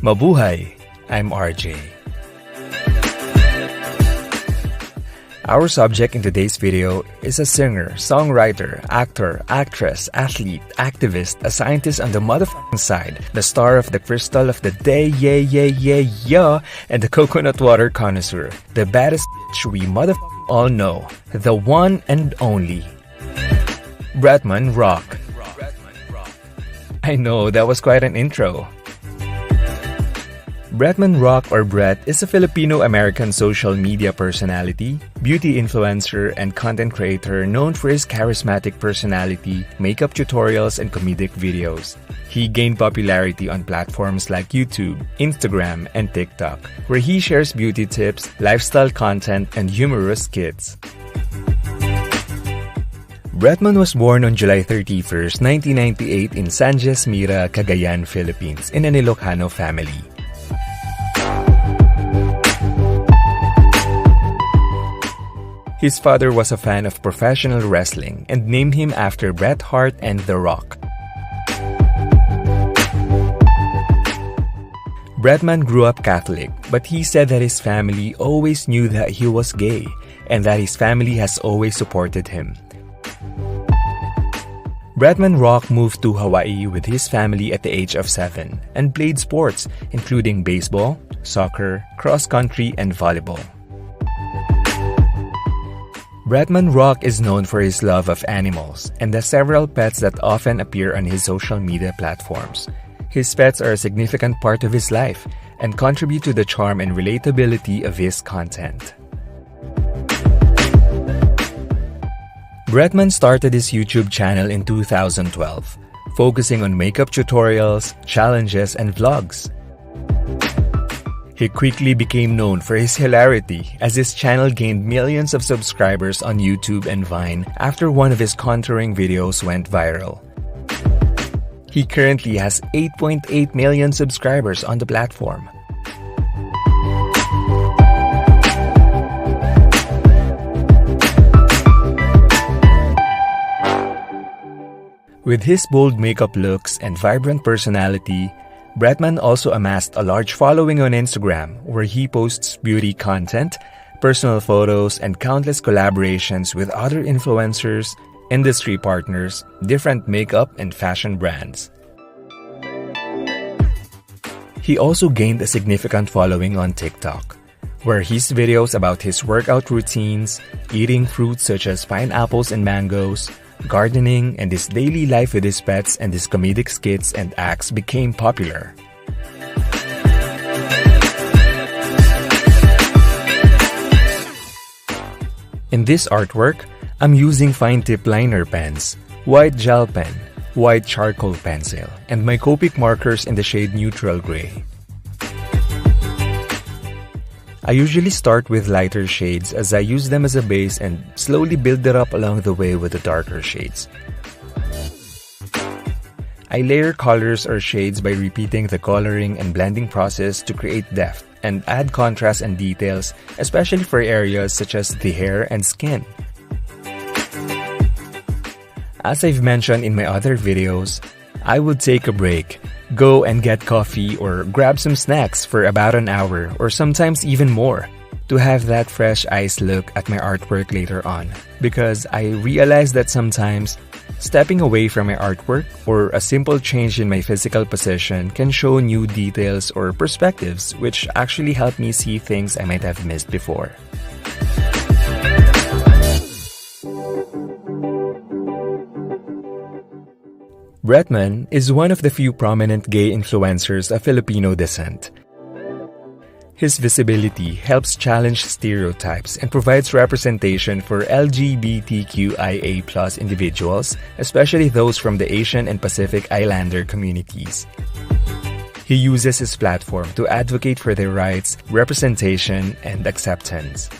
Mabuhay! I'm RJ. Our subject in today's video is a singer, songwriter, actor, actress, athlete, activist, a scientist on the motherfucking side, the star of the crystal of the day, yeah, and the coconut water connoisseur, the baddest bitch we motherfucking all know, the one and only Bretman Rock. I know, that was quite an intro. Bretman Rock or Brett is a Filipino-American social media personality, beauty influencer, and content creator known for his charismatic personality, makeup tutorials, and comedic videos. He gained popularity on platforms like YouTube, Instagram, and TikTok, where he shares beauty tips, lifestyle content, and humorous skits. Bretman was born on July 31st, 1998 in San Jose, Mira, Cagayan, Philippines, in an Ilocano family. His father was a fan of professional wrestling and named him after Bret Hart and The Rock. Bretman grew up Catholic, but he said that his family always knew that he was gay and that his family has always supported him. Bretman Rock moved to Hawaii with his family at the age of 7 and played sports including baseball, soccer, cross-country, and volleyball. Bretman Rock is known for his love of animals and the several pets that often appear on his social media platforms. His pets are a significant part of his life and contribute to the charm and relatability of his content. Bretman started his YouTube channel in 2012, focusing on makeup tutorials, challenges, and vlogs. He quickly became known for his hilarity as his channel gained millions of subscribers on YouTube and Vine after one of his contouring videos went viral. He currently has 8.8 million subscribers on the platform. With his bold makeup looks and vibrant personality, Bretman also amassed a large following on Instagram where he posts beauty content, personal photos, and countless collaborations with other influencers, industry partners, different makeup and fashion brands. He also gained a significant following on TikTok, where his videos about his workout routines, eating fruits such as pineapples and mangoes, gardening, and his daily life with his pets and his comedic skits and acts became popular. In this artwork, I'm using fine tip liner pens, white gel pen, white charcoal pencil, and my Copic markers in the shade neutral gray. I usually start with lighter shades as I use them as a base and slowly build it up along the way with the darker shades. I layer colors or shades by repeating the coloring and blending process to create depth and add contrast and details, especially for areas such as the hair and skin. As I've mentioned in my other videos, I would take a break, go and get coffee or grab some snacks for about an hour or sometimes even more to have that fresh eyes look at my artwork later on, because I realized that sometimes stepping away from my artwork or a simple change in my physical position can show new details or perspectives which actually help me see things I might have missed before. Bretman is one of the few prominent gay influencers of Filipino descent. His visibility helps challenge stereotypes and provides representation for LGBTQIA+ individuals, especially those from the Asian and Pacific Islander communities. He uses his platform to advocate for their rights, representation, and acceptance.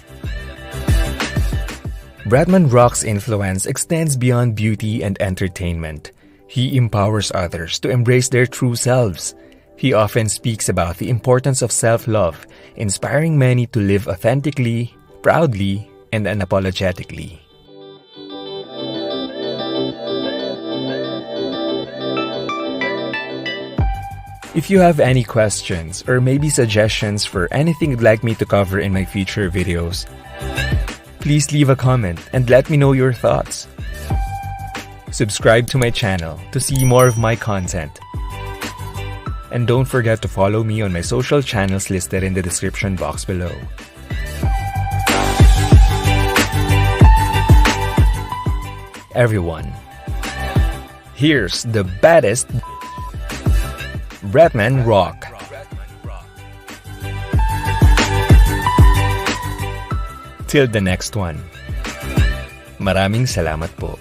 Bretman Rock's influence extends beyond beauty and entertainment. He empowers others to embrace their true selves. He often speaks about the importance of self-love, inspiring many to live authentically, proudly, and unapologetically. If you have any questions or maybe suggestions for anything you'd like me to cover in my future videos, please leave a comment and let me know your thoughts. Subscribe to my channel to see more of my content. And don't forget to follow me on my social channels listed in the description box below. Everyone, here's the baddest Bretman Rock. Till the next one. Maraming salamat po.